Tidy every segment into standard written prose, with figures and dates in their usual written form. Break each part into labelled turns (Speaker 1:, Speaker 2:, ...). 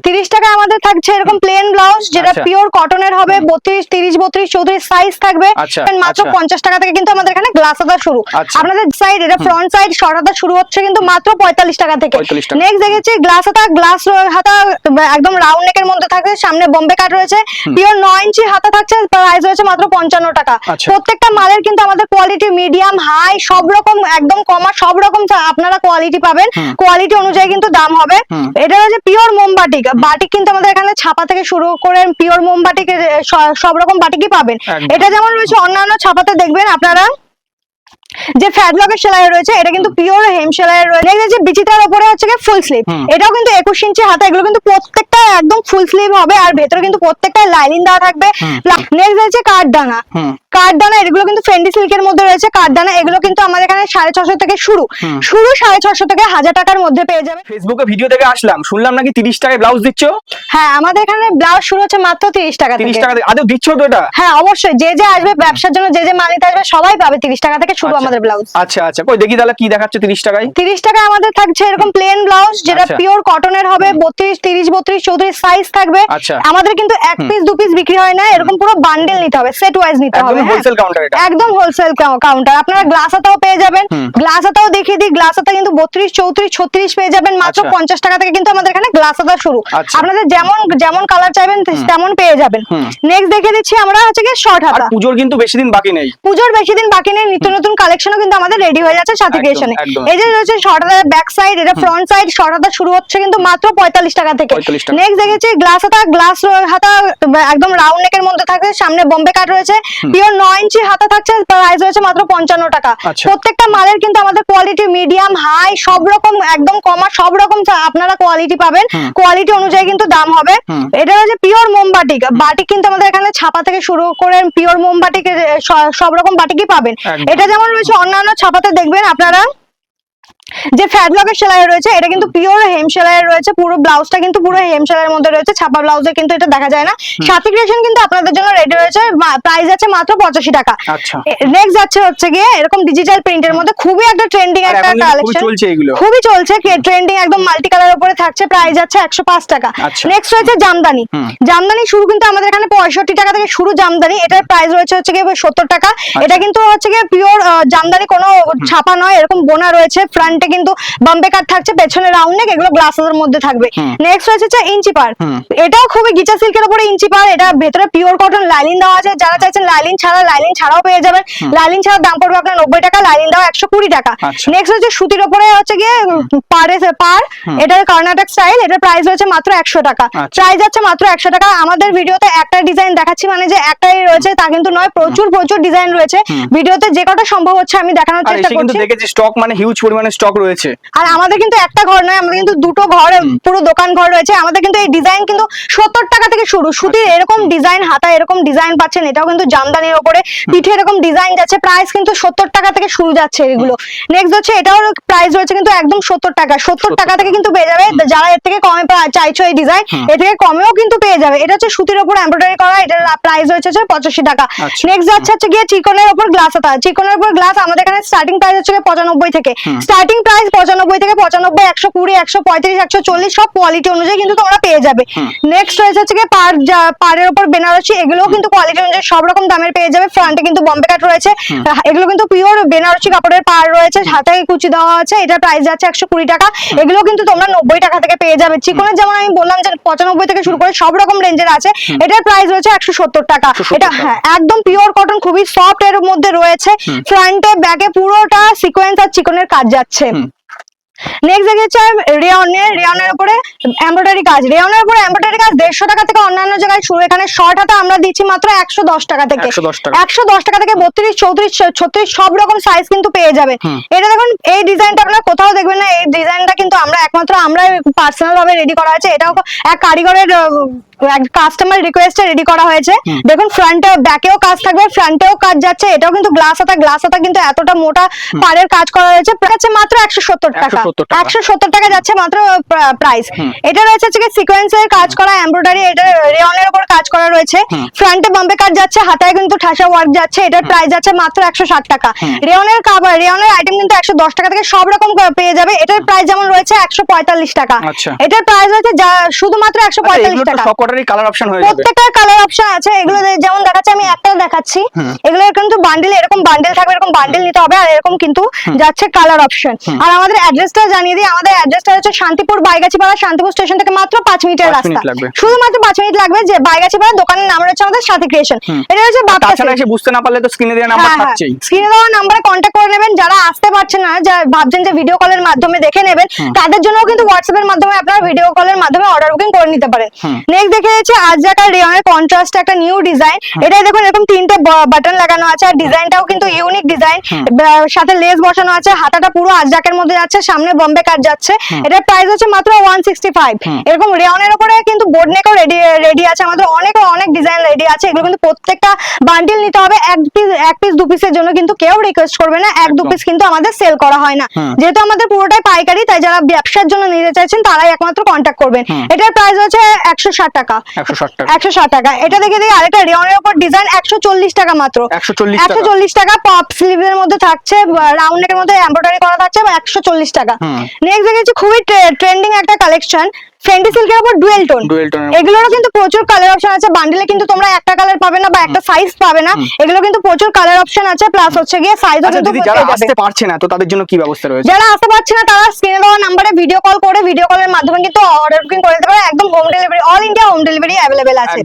Speaker 1: 30 টাকায় আমাদের থাকছে এরকম প্লেন ব্লাউজ, যেটা পিওর কটনের হবে, 32, 30, 32, 34 সাইজ থাকবে। মাত্র 50 টাকা থেকে কিন্তু আমাদের এখানে গ্লাস হাতা শুরু। আপনাদের সাইড এটা ফ্রন্ট সাইড শর্ট হাতা শুরু হচ্ছে কিন্তু মাত্র 45 টাকা থেকে। নেক্সট দেখেছি গ্লাস হাতা একদম রাউন্ড নেকের মধ্যে থাকবে, সামনে বোম্বে কাট রয়েছে, পিওর 9 ইঞ্চি হাতা থাকছে, প্রাইস রয়েছে মাত্র 55 টাকা। প্রত্যেকটা মালের কিন্তু আমাদের কোয়ালিটি মিডিয়াম হাই সব রকম একদম কমা সব রকম আপনারা কোয়ালিটি পাবেন, কোয়ালিটি অনুযায়ী কিন্তু দাম হবে। এটা হচ্ছে পিওর মোমবাটিক, বাটিক কিন্তু আমাদের এখানে ছাপা থেকে শুরু করে পিওর মোমবাটিক সব রকম বাটিকই পাবেন। এটা যেমন রয়েছে অন্যান্য ছাপাতে দেখবেন আপনারা যে ফ্যাডলকের সেলাই রয়েছে, এটা কিন্তু পিওর হেম সেলাই রয়েছে। বিচিতার উপরে হচ্ছে ফুল স্লিভ, এটাও কিন্তু 21 ইঞ্চি হাতা, এগুলো কিন্তু প্রত্যেকটা একদম ফুল স্লিভ হবে আর ভেতরে কিন্তু প্রত্যেকটা লাইনিং দেওয়া থাকবে। নেক্সট হচ্ছে কাঠদানা, এগুলো কিন্তু ফেন্ডি সিল্কের মধ্যে রয়েছে। কাঠদানা এগুলো কিন্তু আমাদের এখানে 650 থেকে শুরু 650 থেকে 1000 টাকার মধ্যে পেয়ে যাবে।
Speaker 2: ফেসবুকে ভিডিও থেকে আসলাম, শুনলাম নাকি 30 টাকায় ব্লাউজ দিচ্ছ?
Speaker 1: হ্যাঁ, আমাদের এখানে ব্লাউজ শুরু হচ্ছে মাত্র 30 টাকা থেকে।
Speaker 2: 30 টাকা আদৌ দিচ্ছ তো এটা?
Speaker 1: হ্যাঁ অবশ্যই, যে যে আসবে ব্যবসার জন্য, যে যে মাল নিতে আসবে সবাই পাবে 30 টাকা থেকে শুরু আমাদের ব্লাউজ।
Speaker 2: আচ্ছা আচ্ছা, কই দেখি তাহলে কি দেখাচ্ছে 30 টাকায়।
Speaker 1: 30 টাকায় আমাদের থাকছে এরকম প্লেন ব্লাউজ, যেটা পিওর কটনের হবে, 32, 30, 32, 34 সাইজ থাকবে। আমাদের কিন্তু এক পিস দু পিস বিক্রি হয় না, এরকম পুরো বান্ডেল নিতে হবে, সেট ওয়াইজ নিতে হবে।
Speaker 2: একদম হোলসেল কাউন্টার এটা,
Speaker 1: একদম হোলসেল কাউন্টার। আপনারা গ্লাস হাতাও পেয়ে যাবেন, গ্লাস হাতাও দেখিয়ে দিই। গ্লাস হাতা কিন্তু 32, 34, 36 পেয়ে যাবেন মাত্র 50 টাকা থেকে কিন্তু আমাদের এখানে গ্লাস হাতা শুরু। আপনাদের যেমন কালার চাইবেন তেমন পেয়ে যাবেন। নেক্সট দেখে দিচ্ছি আমরা হচ্ছে কি শর্ট হাতা।
Speaker 2: পূজোর কিন্তু বেশি দিন বাকি নেই, নিত্য নতুন কালেকশনও কিন্তু আমাদের রেডি হয়ে যাচ্ছে সাথী ক্রিয়েশনে। এই যে রয়েছে শর্ট হাতার ব্যাক সাইড, এটা ফ্রন্ট সাইড শর্ট হাতা শুরু হচ্ছে কিন্তু মাত্র 45 টাকা থেকে। নেক্সট দেখেছি গ্লাস হাতা একদম রাউন্ড নেকের মধ্যে থাকবে, সামনে বোম্বে কাট রয়েছে, পিওর 9 ইঞ্চি হাতা থাকছে, প্রাইস রয়েছে মাত্র 55 টাকা। প্রত্যেকটা মালের কিন্তু আমাদের কোয়ালিটি মিডিয়াম হাই সব রকম একদম কমা সব রকম আপনারা কোয়ালিটি পাবেন, কোয়ালিটি অনুযায়ী কিন্তু দাম হবে। এটা হচ্ছে পিওর মোমবাটিক, বাটিক কিন্তু আমাদের এখানে ছাপা থেকে শুরু করে পিওর মোমবাটিক সব রকম বাটিকই পাবেন। এটা যেমন রয়েছে অন্যান্য ছাপাতে দেখবেন আপনারা যে ফ্যাডলকের সেলাই রয়েছে, এটা কিন্তু পিওর হেম সেলাই রয়েছে, পুরো ব্লাউজটা কিন্তু পুরো হেম সেলাইয়ের মধ্যে রয়েছে, ছাপা ব্লাউজে কিন্তু এটা দেখা যায় না। সাথী ক্রিয়েশন কিন্তু আপনাদের জন্য রেডি রয়েছে, প্রাইস আছে মাত্র 85 টাকা। নেক্সট যাচ্ছে হচ্ছে গিয়ে এরকম ডিজিটাল প্রিন্টের মধ্যে খুবই একটা ট্রেন্ডিং একটা কালেকশন, খুবই চলছে ট্রেন্ডিং, একদম মাল্টি কালার উপরে থাকছে, প্রাইস আছে 105 টাকা। নেক্সট রয়েছে জামদানি শুরু কিন্তু আমাদের এখানে 65 টাকা থেকে শুরু জামদানি, এটার প্রাইস রয়েছে হচ্ছে গিয়ে 70 টাকা। এটা কিন্তু হচ্ছে গিয়ে পিওর জামদানি, কোনো ছাপা নয়, এরকম বোনা রয়েছে, ফ্রন্টে কিন্তু বাম্পে কাট থাকছে, পেছনে রাউন্ড নেক, এগুলো গ্লাসের মধ্যে থাকবে। নেক্সট রয়েছে ইঞ্চি পার, এটাও খুবই গিচা সিল্কের উপরে ইঞ্চি পার, এটা ভেতরে পিওর কটন লাইনিং দেওয়া আছে। যারা চাইছেন লাইনিং ছাড়াও পেয়ে যাবেন। লাইনিং ছাড়ার দাম পড়বে আপনার 90 টাকা, লাইনিং দেওয়া 120 টাকা। নেক্সট হচ্ছে সুতির উপরে হচ্ছে গিয়ে পার, এটা কর্ণাটক স্টাইল, এটার প্রাইস হচ্ছে মাত্র 100 টাকা। প্রাইস যাচ্ছে মাত্র 100 টাকা। আমাদের ভিডিওতে একটা ডিজাইন দেখাচ্ছি মানে যে একটাই রয়েছে তা কিন্তু নয়, প্রচুর ডিজাইন রয়েছে। ভিডিওতে যে কটা সম্ভব হচ্ছে আমি দেখানোর চেষ্টা করছি। কিন্তু দেখেছি স্টক মানে হিউজ পরিমাণে স্টক রয়েছে,
Speaker 1: আর আমাদের কিন্তু একটা ঘর নয়, আমাদের কিন্তু দুটো ঘর, পুরো দোকান ঘর রয়েছে। আমাদের কিন্তু এই ডিজাইন কিন্তু 70 টাকা থেকে শুরু, সুতির এরকম ডিজাইন, হাতা এরকম ডিজাইন পাচ্ছেন, এটাও কিন্তু জামদানির উপরে, পিঠে এরকম ডিজাইন যাচ্ছে, প্রাইস কিন্তু 70 টাকা থেকে শুরু যাচ্ছে এগুলো। নেক্সট হচ্ছে এটাও প্রাইস রয়েছে কিন্তু একদম 70 টাকা থেকে কিন্তু পেয়ে যাবে। যারা এর থেকে কমে চাইছো এই ডিজাইন, এর থেকে কমেও কিন্তু পেয়ে যাবে। এটা হচ্ছে সুতির উপর এমব্রয়ডারি করা, এটার প্রাইস রয়েছে 85 টাকা। নেক্সট যাচ্ছে গিয়ে চিকনের উপর গ্লাস হাতা, চিকনের উপর গ্লাস আমাদের এখানে স্টার্টিং প্রাইস হচ্ছে 95 থেকে, স্টার্টিং প্রাইস 95 থেকে 95, 120, 135, 140 সব কোয়ালিটি অনুযায়ী কিন্তু তোমরা পেয়ে যাবে। নেক্সট রয়েছে হচ্ছে পাড়ের উপর বেনারসি, এগুলোও কিন্তু কোয়ালিটি অনুযায়ী সব রকম দামের পেয়ে যাবে। ফ্রন্টে কিন্তু বোম্বে কাট রয়েছে, এগুলো কিন্তু পিওর বেনারসি কাপড়ের পাড় রয়েছে, হাতে কুচি দেওয়া আছে, এটার প্রাইস যাচ্ছে 120 টাকা। এগুলো কিন্তু তোমরা 90 টাকা থেকে পেয়ে যাবে। চিকনের যেমন আমি বললাম যে 95 থেকে শুরু করে সব রকম রেঞ্জের আছে, এটার প্রাইস রয়েছে 170 টাকা। এটা হ্যাঁ একদম পিওর কটন, খুবই সফট এর মধ্যে রয়েছে, ফ্রন্টে ব্যাকে পুরোটা সিকোয়েন্স আর চিকনের কাজ যাচ্ছে। নেক্সট দেখেছি রেয়নের উপরে এমব্রয়ডারি কাজ, 150 টাকা থেকে অন্যান্য জায়গায় শুরু, এখানে শর্ট হাতা আমরা দিচ্ছি মাত্র 110 টাকা থেকে। 110 টাকা থেকে 32, 34, 36 সব রকম সাইজ কিন্তু পেয়ে যাবেন। এটা দেখুন, এই ডিজাইনটা আপনারা কোথাও দেখবেন না, এই ডিজাইনটা কিন্তু আমরা একমাত্র আমরা পার্সোনাল ভাবে রেডি করা আছে। এটাও এক কারিগরের কাস্টমার রিকোয়েস্টে রেডি করা হয়েছে। দেখুন ফ্রন্টে ব্যাকেও কাজ থাকবে, ফ্রন্টেও কাজ যাচ্ছে, এটাও কিন্তু গ্লাস হাতা কিন্তু এতটা মোটা পাড়ের কাজ করা হয়েছে। প্রাইস মাত্র 170 টাকা, 170 টাকা যাচ্ছে মাত্র প্রাইস। এটা রয়েছে হচ্ছে সিকোয়েন্সের কাজ করা এমব্রয়ডারি, এটা রেয়নের উপর কাজ করা রয়েছে। ফ্রন্টে বাম্পে কাজ যাচ্ছে, হাতায় কিন্তু ঠাসা ওয়ার্ক যাচ্ছে। এটার প্রাইস যাচ্ছে মাত্র 160 টাকা। রেয়নের আইটেম কিন্তু 110 টাকা থেকে সব রকম পেয়ে যাবে। এটার প্রাইস যেমন রয়েছে 145 টাকা, এটার প্রাইস রয়েছে শুধুমাত্র 145 টাকা।
Speaker 2: সবকটারই কালার অপশন হয়ে যাবে,
Speaker 1: প্রত্যেকটার কালার অপশন আছে। এগুলো যেমন দেখাচ্ছি, আমি একটা দেখাচ্ছি, এগুলো কিন্তু বান্ডেল, এরকম বান্ডেল থাকবে, এরকম বান্ডেল নিতে হবে। আর এরকম কিন্তু যাচ্ছে কালার অপশন। আর আমাদের অ্যাড্রেসটা জানিয়ে দিই, আমাদের অ্যাড্রেসটা হচ্ছে শান্তিপুর বাইগাছিপাড়া, শান্তিপুর স্টেশন থেকে মাত্র 5 মিনিটের রাস্তা, শুধুমাত্র 5 মিনিট লাগবে। যে বাইগাছিপাড়া দোকানের নাম রয়েছে আমাদের সাথী ক্রিয়েশন। এটা হচ্ছে
Speaker 2: তাছাড়া এসে বুঝতে না পারলে তো স্ক্রিনে দেওয়া নাম্বার থাকছেই,
Speaker 1: স্ক্রিনে দেওয়া নাম্বারে কন্ট্যাক্ট করে নেবেন। যারা আসতে পারছেন না, যারা ভাবছেন যে ভিডিও কলের মাধ্যমে দেখে নেবেন, তাদের জন্য কিন্তু হোয়াটসঅ্যাপ এর মাধ্যমে আপনারা ভিডিও কলের মাধ্যমে অর্ডার বুকিং করে নিতে পারেন। নেক্সট দেখে যাচ্ছে আজরাকার রেয়নের কন্ট্রাস্ট একটা নিউ ডিজাইন। এটাই দেখুন এরকম 3টে বাটন লাগানো আছে, আর ডিজাইনটাও কিন্তু ইউনিক ডিজাইন, সাথে লেস বসানো আছে। হাতাটা পুরো আজরাকের মধ্যে যাচ্ছে, সামনে বম্বে কাট যাচ্ছে। এটার প্রাইস হচ্ছে মাত্র 165। এরকম রেয়নের উপরে কিন্তু বোর্ড নেকও রেডি আছে আমাদের, অনেক ডিজাইন রেডি আছে। এগুলো কিন্তু প্রত্যেকটা বান্ডিল নিতে হবে, এক পিস দু পিসের জন্য কিন্তু কেউ রিকোয়েস্ট করবে না। এক দু পিস কিন্তু আমাদের সেল করা হয় না, যেহেতু আমাদের পুরোটাই পাইকারি, তাই যারা ব্যবসার জন্য নিতে চাইছেন তারাই একমাত্র কন্ট্যাক্ট করবেন। এটার প্রাইস হচ্ছে 160 টাকা, 160 টাকা। এটা দেখে দিই আরেকটা রেয়নের উপর ডিজাইন 140 টাকা মাত্র, 140 টাকা। পপ স্লিভের মধ্যে থাকছে, রাউন্ড নেকের মধ্যে এমব্রয়ডারি করা থাকছে, 140 টাকা। নেক্সট দেখেছি খুবই ট্রেন্ডিং একটা কালেকশন, ফেন্ডি সিল্কের উপর ডুয়েল টোন। এগুলোরও কিন্তু প্রচুর কালার অপশন আছে। বান্ডিলে কিন্তু তোমরা একটা কালার পাবে না বা একটা সাইজ পাবে না, এগুলো কিন্তু প্রচুর কালার অপশন আছে, প্লাস হচ্ছে গিয়ে সাইজও কিন্তু
Speaker 2: যারা আসতে পারছে না তো তাদের জন্য কি ব্যবস্থা রয়েছে?
Speaker 1: যারা আসতে পারছে না তারা স্ক্রিনে দেওয়া নম্বরে ভিডিও কল করে, ভিডিও কলের মাধ্যমে কিন্তু অর্ডার বুকিং করে দিতে পারে। একদম home delivery, all India home delivery available আছে।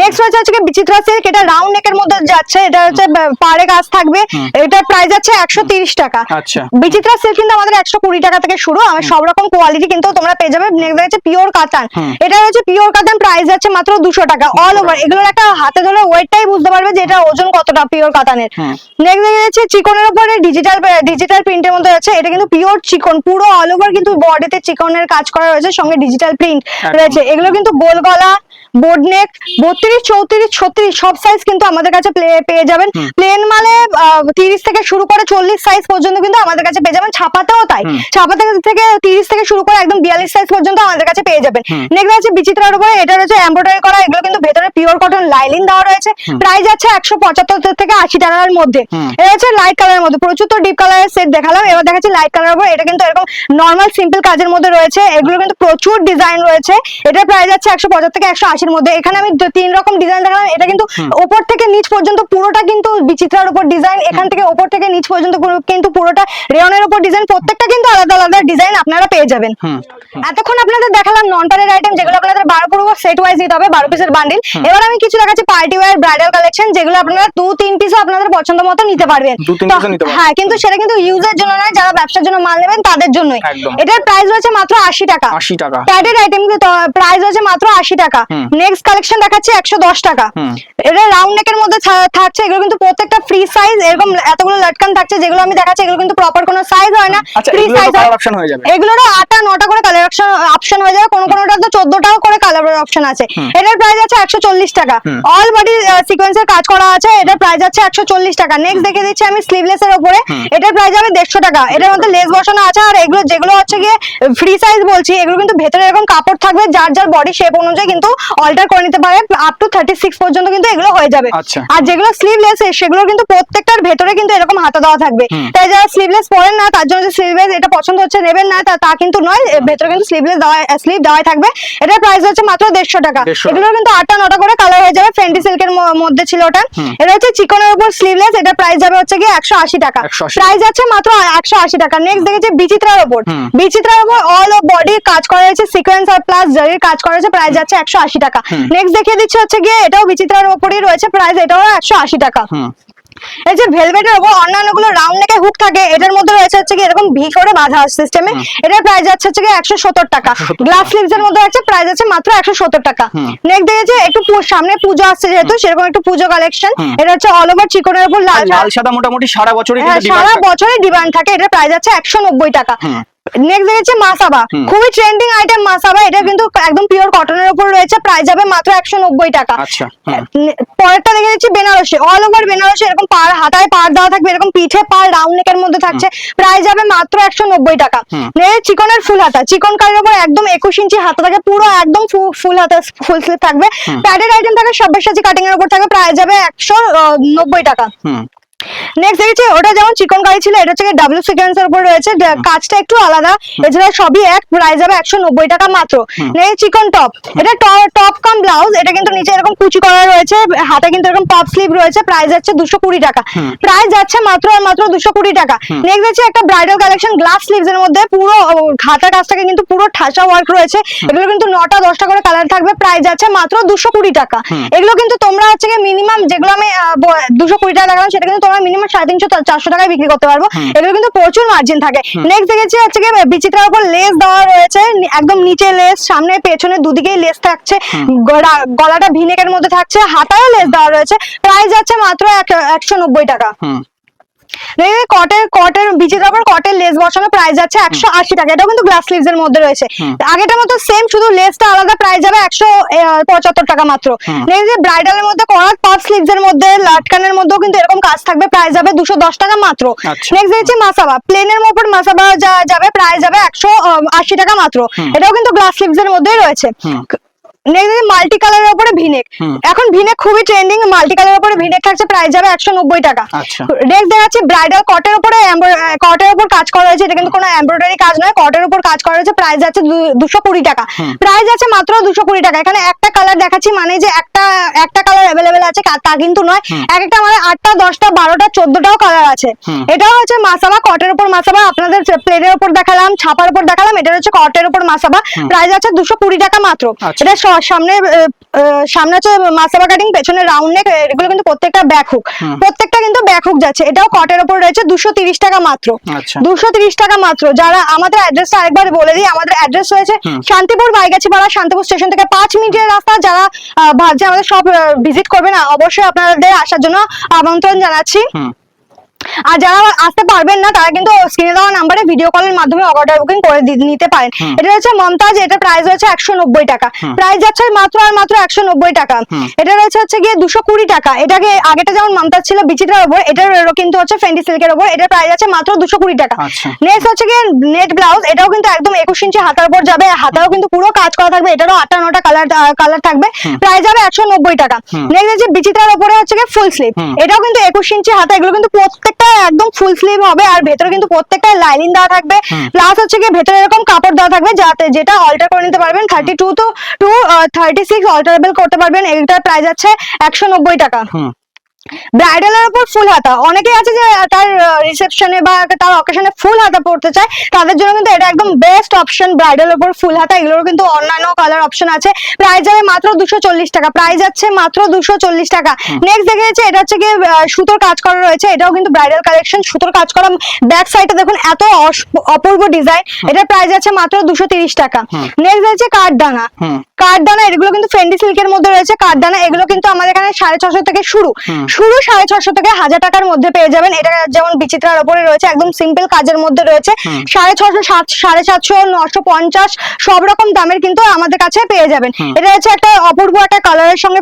Speaker 1: নেক্সট হচ্ছে বিচিত্রা সিল্ক, এটা রাউন্ড নেকের মধ্যে যাচ্ছে, এটা হচ্ছে পাড়ে কাজ থাকবে। এটার প্রাইস আছে 130 টাকা।
Speaker 2: আচ্ছা,
Speaker 1: বিচিত্রা সিল্ক কিন্তু আমাদের 120 টাকা থেকে শুরু, আমার সব রকম কোয়ালিটি কিন্তু তোমরা পেয়ে যাবে। নেক্সট হচ্ছে পিওর কাতান, এটা হচ্ছে পিওর কাতান, প্রাইস আছে মাত্র 200 টাকা। অল ওভার এগুলোর একটা হাতে ধরে ওয়েটটাই বুঝতে পারবে যে এটা ওজন কতটা পিওর কাতানের। নেক্সট দেখেছি চিকনের উপরে ডিজিটাল প্রিন্টের মধ্যে আছে, এটা কিন্তু পিওর চিকন, পুরো অল ওভার কিন্তু বডিতে চিকনের কাজ করা রয়েছে, সঙ্গে ডিজিটাল প্রিন্ট রয়েছে। এগুলো কিন্তু গোল গলা, বোর্ড নেক, 32, 34, 36 সব সাইজ কিন্তু আমাদের কাছে পেয়ে যাবেন। প্লেন মালে 30 থেকে শুরু করে 40 সাইজ পর্যন্ত কিন্তু আমাদের কাছে পেয়ে যাবেন। ছাপাতেও তাই, ছাপাতে থেকে 30 থেকে শুরু করে একদম 42 সাইজ পর্যন্ত আমাদের কাছে পেয়ে যাবেন। নেক্সট আছে বিচিত্রার উপরে, এটা রয়েছে এমব্রয়ডারি করা, এগুলো কিন্তু ভেতরে পিওর কটন লাইলিং দেওয়া রয়েছে। প্রাইস আছে 175 থেকে 80 টাকার মধ্যে। এটা হচ্ছে লাইট কালারের মধ্যে, প্রচুর তো ডিপ কালারের সেট দেখালাম, এবার দেখাচ্ছি লাইট কালারের উপর। এটা কিন্তু এরকম নরমাল সিম্পল কাজের মধ্যে রয়েছে, এগুলো কিন্তু প্রচুর ডিজাইন রয়েছে। এটার প্রাইস আছে 175 থেকে 180 মধ্যে। এখানে আমি 3 রকম ডিজাইন দেখালাম, এটা কিন্তু উপর থেকে নিচ পর্যন্ত পুরোটা কিন্তু বিচিত্রার উপর ডিজাইন, এখান থেকে উপর থেকে নিচ পর্যন্ত কিন্তু পুরোটা রেয়নের উপর ডিজাইন, প্রত্যেকটা কিন্তু আলাদা আলাদা ডিজাইন আপনারা পেয়ে যাবেন। এতক্ষণ আপনাদের দেখালাম নন পারের আইটেম, যেগুলো আপনাদের 12 পুরো সেট ওয়াইজ নিতে হবে, 12 পিসের বান্ডিল। এবার আমি কিছু দেখাচ্ছি পার্টি ওয়্যার ব্রাইডাল কালেকশন, যেগুলো আপনারা 2-3 পিসও আপনাদের পছন্দ মতো নিতে পারবেন। হ্যাঁ, কিন্তু সেটা কিন্তু ইউজের জন্য নয়, যারা ব্যবসার জন্য মাল নেবেন তাদের জন্যই। এটার প্রাইস রয়েছে মাত্র 80 টাকা। প্যাডেড আইটেম প্রাইস রয়েছে মাত্র 80 টাকা। নেক্সট কালেকশন দেখাচ্ছি 110 টাকা। এটা রাউন্ড নেকের মধ্যে থাকছে, এগুলো কিন্তু প্রত্যেকটা ফ্রি সাইজ, এরকম এতগুলো লটকান থাকছে। যেগুলো আমি দেখাচ্ছি এগুলো কিন্তু প্রপার কোনো সাইজ হয় না, ফ্রি সাইজ হয়। এগুলোরও 8-9টা করে কালার অপশন হয়ে যাবে, কোনটা তো 14টাও করে কালার অপশন আছে। এটার প্রাইস আছে 140 টাকা। অল বডি সিকোয়েন্সের কাজ করা আছে, এটার প্রাইস আছে 140 টাকা। নেক্সট দেখে দিচ্ছি আমি স্লিভলেস এর উপরে, এটার প্রাইস হবে 150 টাকা। এটার মধ্যে লেস বসানো আছে, আর এগুলো যেগুলো হচ্ছে গিয়ে ফ্রি সাইজ বলছি, এগুলো কিন্তু ভেতরে এরকম কাপড় থাকবে, যার বডি শেপ অনুযায়ী কিন্তু অল্টার করে নিতে পারে, আপ টু 36 পর্যন্ত কিন্তু এগুলো হয়ে যাবে। আর যেগুলো স্লিভলেস সেগুলো কিন্তু প্রত্যেকটার ভেতরে কিন্তু এরকম হাতা দেওয়া থাকবে, তাই যারা স্লিভলেস পরেন না তার জন্য স্লিভলেস এটা পছন্দ হচ্ছে নেবেন না তা কিন্তু নয়, ভেতরে কিন্তু স্লিভলেস স্লিভ দেওয়াই থাকবে। এটার প্রাইস হচ্ছে মাত্র 150 টাকা। এগুলো কিন্তু 8-9টা করে কালার হয়ে যাবে, ফেন্ডি সিল্কের মধ্যে ছিল ওটা। এটা হচ্ছে চিকনের উপর স্লিভলেস, এটা প্রাইস যাবে হচ্ছে গিয়ে 180 টাকা। প্রাইস আছে মাত্র 180 টাকা। নেক্সট দেখেছি বিচিত্রার উপর, বিচিত্রার উপর অল বডি কাজ করা হয়েছে, সিকোয়েন্স আর প্লাস জারির কাজ করা হয়েছে, প্রাইস যাচ্ছে 180 টাকা। নেক্সট দেখিয়ে দিচ্ছি হচ্ছে গিয়ে এটাও বিচিত্রার উপরই রয়েছে, প্রাইস এটাও 180 টাকা। এই যে ভেলভেটের উপর অন্যান্যগুলো রাউন্ড নেকে হুক থাকে, এটার মধ্যে রয়েছে হচ্ছে কি এরকম ভি করে বাঁধা সিস্টেমে, এটার প্রাইস যাচ্ছে হচ্ছে কি 170 টাকা। গ্লাস স্লিভস এর মধ্যে আছে, প্রাইস আছে মাত্র 170 টাকা। নেক্সট দেখেছি একটু সামনে পুজো আসছে, যেহেতু সেরকম একটু পুজো কালেকশন, এটা হচ্ছে অল ওভার চিকনের উপর লাল সাদা, মোটামুটি সারা বছরই ডিমান্ড থাকে, এটার প্রাইস আছে 190 টাকা। নেক্সট দেখেছি মাসাবা, খুবই ট্রেন্ডিং আইটেম মাসাবা, এটা কিন্তু একদম পিওর কটনের উপর রয়েছে, প্রাইস যাবে মাত্র 190 টাকা।
Speaker 2: আচ্ছা
Speaker 1: পরেরটা দেখে দিচ্ছি বেনারসি, অল ওভার বেনারসি, এরকম পাড় হাতায় পাড় দেওয়া থাকবে, এরকম পিঠে পাড় রাউন্ড নেকের মধ্যে থাকছে, প্রাইস যাবে মাত্র 190 টাকা। চিকনের ফুল হাতা, চিকন কারির উপর একদম 21 ইঞ্চি হাতা থাকে, পুরো একদম ফুল হাতা ফুল স্লিভ থাকবে, প্যাডেড আইটেম থাকে, সব্যসাচী কাটিং এর উপর থাকবে, প্রাইস যাবে 190 টাকা। নেক্সট দেখেছি ওটা যেমন চিকন কারি ছিল, এটা হচ্ছে ডাবল সিকোয়েন্স এর উপর রয়েছে, কাজটা একটু আলাদা, এছাড়া সবই এক, প্রাইস যাবে 190 টাকা মাত্র। নেক্সট চিকন টপ, এটা টপ কাম ব্লাউজ, এটা কিন্তু নিচে এরকম কুচি করা রয়েছে, হাতে কিন্তু এরকম পপ স্লিভ রয়েছে, প্রাইস যাচ্ছে 220 টাকা, প্রাইস যাচ্ছে মাত্র আর মাত্র 220 টাকা। নেক্সট হচ্ছে একটা ব্রাইডাল কালেকশন গ্লাস স্লিভস এর মধ্যে, পুরো হাতার কাজটাকে কিন্তু পুরো ঠাসা ওয়ার্ক রয়েছে, এগুলো কিন্তু 9টা 10টা করে কালার থাকবে, প্রাইস যাচ্ছে মাত্র 220 টাকা। এগুলো কিন্তু তোমরা হচ্ছে মিনিমাম, যেগুলো আমি 220 টাকা দেখালাম সেটা কিন্তু তোমরা মিনিমাম 350-400 টাকায় বিক্রি করতে পারবো, এগুলো কিন্তু প্রচুর মার্জিন থাকে। নেক্সট দেখেছি হচ্ছে বিচিত্রার উপর লেস দেওয়া রয়েছে, একদম নিচে লেস, সামনে পেছনে দুদিকেই লেস থাকছে, গলাটা ভিনেকের মধ্যে থাকছে, হাতায়ও লেস দেওয়া রয়েছে, প্রাইস যাচ্ছে মাত্র 190 টাকা। কটের বিচিত্রার উপর কটের লেস বসানো, প্রাইস যাচ্ছে 180 টাকা, এটাও কিন্তু গ্লাস স্লিভস এর মধ্যে রয়েছে, আগেটার মতো সেম, শুধু লেসটা আলাদা, প্রাইস যাবে 175 টাকা মাত্র। নেক্সট ব্রাইডালের মধ্যে করা পাফ স্লিভস এর মধ্যে লাটকানের মধ্যেও কিন্তু এরকম কাজ থাকবে, প্রাইস যাবে 210 টাকা মাত্র। নেক্সট দেখছি মাসাবা, প্লেনের উপর মাসাবা যাবে, প্রাইস যাবে 180 টাকা মাত্র, এটাও কিন্তু গ্লাস স্লিভস এর মধ্যেই রয়েছে। নেক্সট মাল্টি কালারের উপরে ভিনেক, এখন ভিনেক খুবই ট্রেন্ডিং, মাল্টি কালারের উপরে ভিনেক থাকছে, প্রাইস যাবে 190 টাকা। নেক্সট দেখাচ্ছি ব্রাইডাল কটের উপরে, কটের উপর কাজ করা হয়েছে, এটা কিন্তু কোনো এমব্রয়ডারি কাজ নয়, কটের উপর কাজ করা হয়েছে, প্রাইস যাচ্ছে 220 টাকা, প্রাইস যাচ্ছে মাত্র 220 টাকা। এখানে একটা কালার দেখাচ্ছি, মানে যে একটা কালার অ্যাভেলেবেল আছে তা কিন্তু নয়, এক একটা মানে 8টা 10টা 12টা 14টাও কালার আছে। এটাও হচ্ছে মাসাবা, কটের উপর মাসাবা, আপনাদের প্লেনের উপর দেখালাম, ছাপার উপর দেখালাম, এটা হচ্ছে কটের উপর মাসাবা, প্রাইস আছে 220 টাকা মাত্র। এটা সামনে হচ্ছে মাসাবা কাটিং, পেছনে রাউন্ড নেক, এগুলো কিন্তু প্রত্যেকটা ব্যাক হুক, প্রত্যেকটা কিন্তু ব্যাক হুক যাচ্ছে, এটাও কটের উপর রয়েছে, 230 টাকা মাত্র, 230 টাকা মাত্র। যারা আমাদের অ্যাড্রেসটা আরেকবার বলে দিই, আমাদের অ্যাড্রেস রয়েছে শান্তিপুর বাইগাছিপাড়া, শান্তিপুর স্টেশন থেকে 5 মিনিটের রাস্তা। যারা ভাবছে আমাদের সব ভিজিট করবে না, অবশ্যই আপনাদের আসার জন্য আমন্ত্রণ জানাচ্ছি। আর যারা আসতে পারবেন না তারা কিন্তু স্ক্রিনে দেওয়া নাম্বারে ভিডিও কলের মাধ্যমে অর্ডার বুকিং করে নিতে পারেন। এটা হচ্ছে মমতাজ, এটা প্রাইস হচ্ছে 190 টাকা, প্রাইস যাচ্ছে মাত্র আর মাত্র 190 টাকা। এটা রয়েছে হচ্ছে গিয়ে 220 টাকা, এটাকে আগেটা যেমন মমতাজ ছিল বিচিত্রার উপর, এটার কিন্তু হচ্ছে ফেন্ডি সিল্কের উপর, এটার প্রাইস আছে মাত্র 220 টাকা। নেক্সট হচ্ছে গিয়ে নেট ব্লাউজ, এটাও কিন্তু একদম 21 ইঞ্চি হাতার উপর যাবে, হাতাও কিন্তু পুরো কাজ করা থাকবে, এটারও 8টা 9টা কালার থাকবে, প্রাইস যাবে 190 টাকা। নেক্সট হচ্ছে বিচিত্রার উপরে হচ্ছে গিয়ে ফুল স্লিভ, এটাও কিন্তু 21 ইঞ্চি হাতা, এগুলো কিন্তু প্রত্যেকটা একদম ফুল স্লিভ হবে, আর ভেতরে কিন্তু প্রত্যেকটা লাইনিং দেওয়া থাকবে, প্লাস হচ্ছে কি ভেতরে এরকম কাপড় দেওয়া থাকবে, যাতে যেটা অল্টার করে নিতে পারবেন, 32 to 36 অল্টারেবল করতে পারবেন। এটার প্রাইস আছে 190 টাকা। ব্রাইডালের উপর ফুল হাতা, অনেকে আছে যে তার রিসেপশনে বা তার অকেশনে ফুল হাতা পড়তে চায়, তাদের জন্য কিন্তু এটা একদম বেস্ট অপশন, ব্রাইডালের উপর ফুল হাতা। এগুলোর কিন্তু অন্যান্য কালার অপশন আছে, প্রাইস যাবে মাত্র 240 টাকা, প্রাইস যাচ্ছে মাত্র 240 টাকা। নেক্সট দেখে যাচ্ছে এটা হচ্ছে কি সুতোর কাজ করা রয়েছে, এটাও কিন্তু ব্রাইডাল কালেকশন, সুতোর কাজ করা, ব্যাক সাইডে দেখুন এত অপূর্ব ডিজাইন, এটার প্রাইস আছে মাত্র 230 টাকা। নেক্সট হচ্ছে কাঠদানা, এগুলো কিন্তু ফেন্ডি সিল্কের মধ্যে রয়েছে, কাঠদানা এগুলো কিন্তু আমাদের এখানে 650 থেকে শুরু 650 থেকে 1000 টাকার মধ্যে পেয়ে যাবেন। এটা যেমন বিচিত্রার উপরে রয়েছে, একদম সিম্পল কাজের মধ্যে রয়েছে, 650, 750, 950 সব রকম দামের কিন্তু আমাদের কাছে পেয়ে যাবেন। এটা হচ্ছে একটা অপূর্ব একটা কালারের সঙ্গে,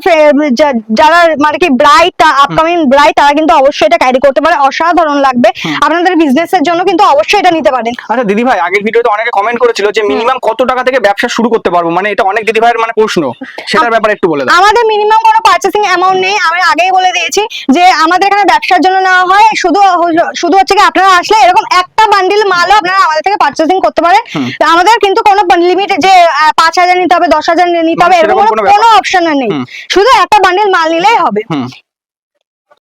Speaker 1: যারা মানে কি ব্রাইট, আপকামিং ব্রাইট, তারা কিন্তু অবশ্যই এটা ক্যারি করতে পারে, অসাধারণ লাগবে আপনাদের বিজনেসের জন্য, কিন্তু অবশ্যই এটা নিতে পারেন।
Speaker 2: আচ্ছা দিদি ভাই, আগের ভিডিওতে অনেকে কমেন্ট করেছিল যে মিনিমাম কত টাকা থেকে ব্যবসা শুরু করতে পারবো, মানে এটা অনেক দিদি ভাইয়ের মানে প্রশ্ন, সেটার ব্যাপারে একটু বলে দাও।
Speaker 1: আমাদের মিনিমাম কোনো পারচেসিং অ্যামাউন্ট নেই, আমি আগেই বলে দিয়েছি যে আমাদের এখানে ব্যবসার জন্য নেওয়া হয়, শুধু হচ্ছে কি আপনারা আসলে এরকম একটা বান্ডিল মালও আপনারা আমাদের থেকে পারচেসিং করতে পারেন। আমাদের কিন্তু কোনো লিমিট যে 5000 নিতে হবে, 10,000 নিতে হবে, এরকম কোনো অপশন নেই, শুধু একটা বান্ডিল মাল নিলেই হবে।